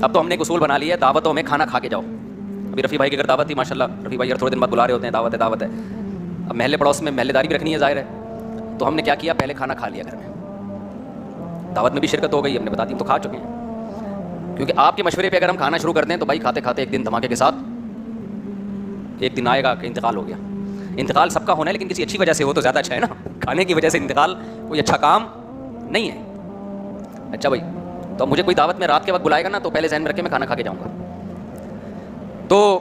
اب تو ہم نے ایک اصول بنا لیا ہے دعوتوں میں کھانا کھا کے جاؤ. ابھی رفیع بھائی کی اگر دعوت تھی ماشاء اللہ, رفیع بھائی اگر تھوڑے دن بعد بلا رہے ہوتے ہیں دعوت ہے. اب محلے پڑوس میں محلے داری بھی رکھنی ہے ظاہر ہے, تو ہم نے کیا کیا, پہلے کھانا کھا لیا گھر میں, دعوت میں بھی شرکت ہو گئی, ہم نے بتا دی تو کھا چکے ہیں. کیونکہ آپ کے مشورے پہ اگر ہم کھانا شروع کر دیں تو بھائی کھاتے کھاتے ایک دن دھماکے کے ساتھ ایک دن آئے گا کہ انتقال ہو گیا. انتقال سب کا ہونا ہے لیکن کسی اچھی وجہ سے ہو تو زیادہ اچھا ہے نا. کھانے کی وجہ سے انتقال کوئی اچھا کام نہیں ہے. اچھا بھائی, تو مجھے کوئی دعوت میں رات کے وقت بلائے گا نا تو پہلے ذہن میں رکھے میں کھانا کھا کے جاؤں گا. تو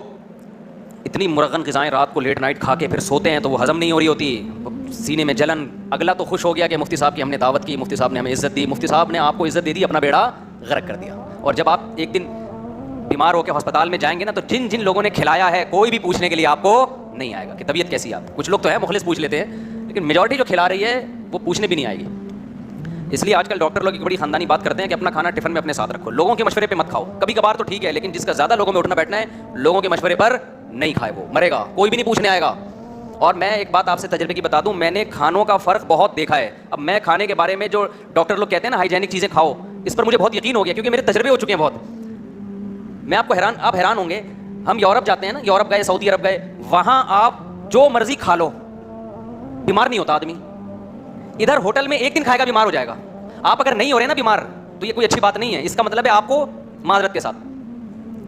اتنی مرغن غذائیں رات کو لیٹ نائٹ کھا کے پھر سوتے ہیں تو وہ ہضم نہیں ہو رہی ہوتی, سینے میں جلن. اگلا تو خوش ہو گیا کہ مفتی صاحب کی ہم نے دعوت کی, مفتی صاحب نے ہمیں عزت دی, مفتی صاحب نے آپ کو عزت دے دی, اپنا بیڑا غرق کر دیا. اور جب آپ ایک دن بیمار ہو کے ہسپتال میں جائیں گے نا تو جن جن لوگوں نے کھلایا ہے کوئی بھی پوچھنے کے لیے آپ کو نہیں آئے گا کہ طبیعت کیسی ہے آپ. کچھ لوگ تو ہے مخلص پوچھ لیتے ہیں, لیکن میجورٹی جو کھلا رہی ہے وہ پوچھنے بھی نہیں آئے گی. اس لیے آج کل ڈاکٹر لوگ ایک بڑی خاندانی بات کرتے ہیں کہ اپنا کھانا ٹفن میں اپنے ساتھ رکھو, لوگوں کے مشورے پہ مت کھاؤ. کبھی کبھار تو ٹھیک ہے, لیکن جس کا زیادہ لوگوں میں اٹھنا بیٹھنا ہے لوگوں کے مشورے پر نہیں کھائے, وہ مرے گا, کوئی بھی نہیں پوچھنے آئے گا. اور میں ایک بات آپ سے تجربے کی بتا دوں, میں نے کھانوں کا فرق بہت دیکھا ہے. اب میں کھانے کے بارے میں جو ڈاکٹر لوگ کہتے ہیں نا ہائیجینک چیزیں کھاؤ, اس پر مجھے بہت یقین ہو گیا کیونکہ میرے تجربے ہو چکے ہیں بہت. میں آپ حیران ہوں گے, ہم یورپ جاتے ہیں نا, یورپ گئے, سعودی عرب گئے, وہاں آپ جو مرضی کھا لو بیمار نہیں ہوتا آدمی. ادھر ہوٹل میں ایک دن کھائے گا بیمار ہو جائے گا. آپ اگر نہیں ہو رہے نا بیمار تو یہ کوئی اچھی بات نہیں ہے, اس کا مطلب ہے آپ کو معذرت کے ساتھ.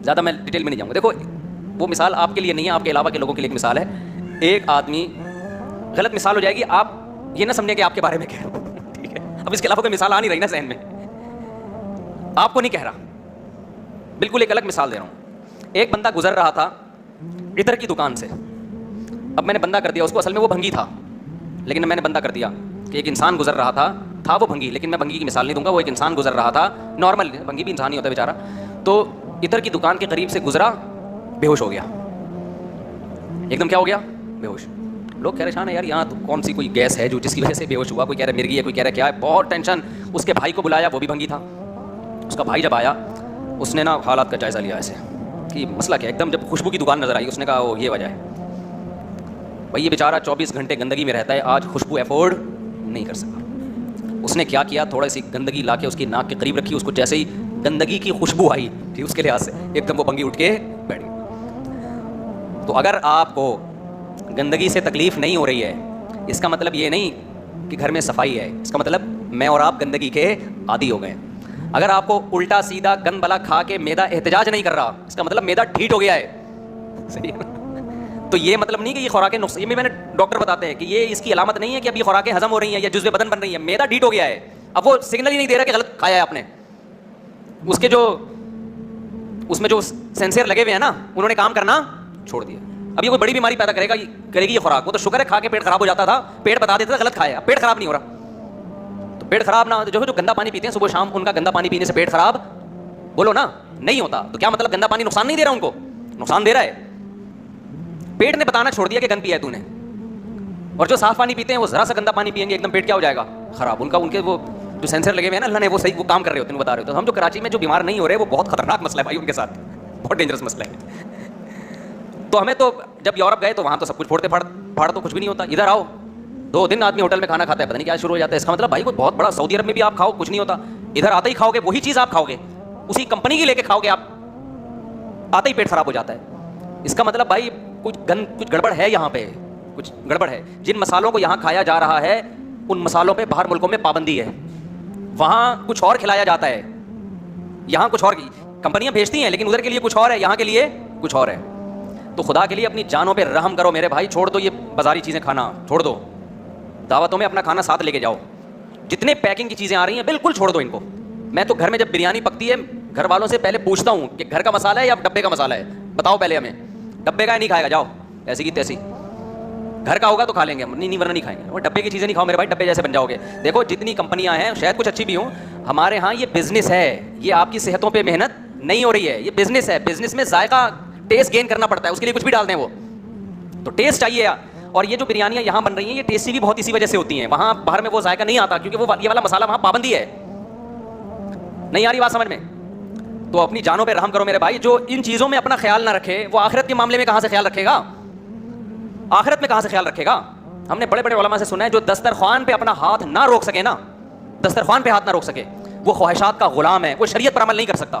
زیادہ میں ڈیٹیل میں نہیں جاؤں گا. دیکھو وہ مثال آپ کے لیے نہیں ہے, آپ کے علاوہ کے لوگوں کے لیے ایک مثال ہے. ایک آدمی, غلط مثال ہو جائے گی, آپ یہ نہ سمجھیں کہ آپ کے بارے میں کہہ رہا ہوں, ٹھیک ہے. اب اس کے علاوہ کوئی مثال آ نہیں رہی نا ذہن میں, آپ کو نہیں کہہ رہا, بالکل ایک الگ مثال دے رہا ہوں. ایک بندہ گزر رہا تھا عطر کی دکان سے. اب میں نے بندہ کر دیا اس کو, اصل میں وہ بھنگی تھا لیکن میں نے بندہ کر دیا کہ ایک انسان گزر رہا تھا وہ بھنگی, لیکن میں بھنگی کی مثال نہیں دوں گا, وہ ایک انسان گزر رہا تھا نارمل, بھنگی بھی انسان ہی ہوتا ہے بیچارہ. تو عطر کی دکان کے قریب سے گزرا, بے ہوش ہو گیا, ایک دم کیا ہو گیا, بے ہوش. لوگ کہہ رہے شان ہے یار یہاں تو کون سی کوئی گیس ہے جو جس کی وجہ سے بے ہوش ہوا, کوئی کہہ رہا مرگی ہے, کوئی کہہ رہا کیا ہے, بہت ٹینشن. اس کے بھائی کو بلایا, وہ بھی بھنگی تھا. اس کا بھائی جب آیا اس نے نا حالات کا جائزہ لیا ایسے کہ مسئلہ کیا. ایک دم جب خوشبو کی دکان نظر آئی اس نے کہا وہ یہ وجہ ہے بھائی, یہ بیچارہ 24 گھنٹے گندگی میں رہتا ہے, آج خوشبو افورڈ نہیں کر سکا. اس نے کیا کیا, تھوڑا سی گندگی لا کے اس کی ناک کے قریب رکھی, اس کو جیسے ہی گندگی کی خوشبو آئی ٹھیک اس کے لحاظ سے ایک دم وہ بھنگی اٹھ کے بیٹھ گئی. تو اگر آپ کو گندگی سے تکلیف نہیں ہو رہی ہے اس کا مطلب یہ نہیں کہ گھر میں صفائی ہے, اس کا مطلب میں اور آپ گندگی کے عادی ہو گئے. اگر آپ کو الٹا سیدھا گند بلا کھا کے میدا احتجاج نہیں کر رہا, اس کا مطلب میدا ڈھیٹ ہو گیا ہے, صحیح ہے. تو یہ مطلب نہیں کہ یہ خوراکیں نقصان, یہ میں نے ڈاکٹر بتاتے ہیں کہ یہ اس کی علامت نہیں ہے کہ اب یہ خوراکیں ہضم ہو رہی ہیں یا جزو بدن بن رہی ہیں, میدا ڈھیٹ ہو گیا ہے. اب وہ سگنل ہی نہیں دے رہا کہ غلط کھایا ہے آپ نے. اس کے جو اس میں جو سینسر لگے ہوئے ہیں نا انہوں نے کام کرنا چھوڑ دیا. اب یہ کوئی بڑی بیماری پیدا کرے گی یہ خوراک. وہ تو شکر ہے کھا کے پیٹ خراب ہو جاتا تھا, پیٹ بتا دیتا تھا غلط کھایا, پیٹ خراب نہیں ہو رہا. تو پیٹ خراب نہ ہو جو گندا پانی پیتے ہیں صبح شام, ان کا گندا پانی پینے سے پیٹ خراب بولو نا نہیں ہوتا. تو کیا مطلب گندا پانی نقصان نہیں دے رہا, ان کو نقصان دے رہا ہے. پیٹ نے بتانا چھوڑ دیا کہ گند پیا ہے تو نے. اور جو صاف پانی پیتے ہیں وہ ذرا سا گندا پانی پیئیں گے ایک دم پیٹ کیا ہو جائے گا خراب. ان کے وہ جو سینسر لگے ہوئے ہیں نا اللہ نے وہ صحیح وہ کام کر رہے ہوتے ہیں, وہ بتا رہے ہوتے ہیں. ہم جو کراچی میں جو بیمار نہیں ہو رہے وہ بہت خطرناک مسئلہ ہے بھائی, ان کے ساتھ بہت ڈینجرس مسئلہ ہے. تو ہمیں تو جب یورپ گئے تو وہاں تو سب کچھ پھوڑتے پھاڑ تو کچھ بھی نہیں ہوتا. ادھر آؤ 2 دن آدمی ہوٹل میں کھانا کھاتا ہے, پتہ نہیں کیا شروع ہو جاتا ہے. اس کا مطلب بھائی کوئی بہت بڑا سعودی عرب میں بھی آپ کھاؤ کچھ نہیں ہوتا, ادھر آتے ہی کھاؤ گے وہی چیز آپ کھاؤ گے, اسی کمپنی کی لے کے کھاؤ گے آپ, آتے ہی پیٹ خراب ہو جاتا ہے. اس کا مطلب بھائی کچھ گڑبڑ ہے, یہاں پہ کچھ گڑبڑ ہے. جن مسالوں کو یہاں کھایا جا رہا ہے ان مسالوں پہ باہر ملکوں میں پابندی ہے, وہاں کچھ اور کھلایا جاتا ہے, یہاں کچھ اور. کمپنیاں بھیجتی ہیں لیکن ادھر کے لیے کچھ اور ہے, یہاں کے لیے کچھ اور ہے. تو خدا کے لیے اپنی جانوں پہ رحم کرو میرے بھائی, چھوڑ دو یہ بازاری چیزیں کھانا, چھوڑ دو. دعوتوں میں اپنا کھانا ساتھ لے کے جاؤ. جتنے پیکنگ کی چیزیں آ رہی ہیں بالکل چھوڑ دو ان کو. میں تو گھر میں جب بریانی پکتی ہے گھر والوں سے پہلے پوچھتا ہوں کہ گھر کا مسالہ ہے یا ڈبے کا مسالہ ہے, بتاؤ پہلے ہمیں. ڈبے کا ہے نہیں کھائے گا, جاؤ ایسی کی تیسی. گھر کا ہوگا تو کھا لیں گے ہم, نہیں ورنہ نہیں کھائیں گے. اور ڈبے کی چیزیں نہیں کھاؤ میرے بھائی, ڈبے جیسے بن جاؤ گے. دیکھو جتنی کمپنیاں ہیں شاید کچھ اچھی بھی ہوں, ہمارے ہاں یہ بزنس ہے, یہ آپ کی صحتوں پہ محنت نہیں ہو رہی ہے, یہ بزنس ہے. بزنس میں ذائقہ ٹیسٹ گین کرنا پڑتا ہے, اس کے لیے کچھ بھی ڈال دیں وہ تو ٹیسٹ چاہیے. اور یہ جو بریانیاں یہاں بن رہی ہیں یہ ٹیسٹی بھی بہت اسی وجہ سے ہوتی ہیں, وہاں باہر میں وہ ذائقہ نہیں آتا کیونکہ وہ یہ والا مسالہ وہاں پابندی ہے. نہیں آ رہی بات سمجھ میں؟ تو اپنی جانوں پہ رحم کرو میرے بھائی. جو ان چیزوں میں اپنا خیال نہ رکھے وہ آخرت کے معاملے میں کہاں سے خیال رکھے گا, آخرت میں کہاں سے خیال رکھے گا. ہم نے بڑے بڑے علماء سے سنا ہے جو دسترخوان پہ اپنا ہاتھ نہ روک سکے نا, دسترخوان پہ ہاتھ نہ روک سکے, وہ خواہشات کا غلام ہے, وہ شریعت پر عمل نہیں کر سکتا.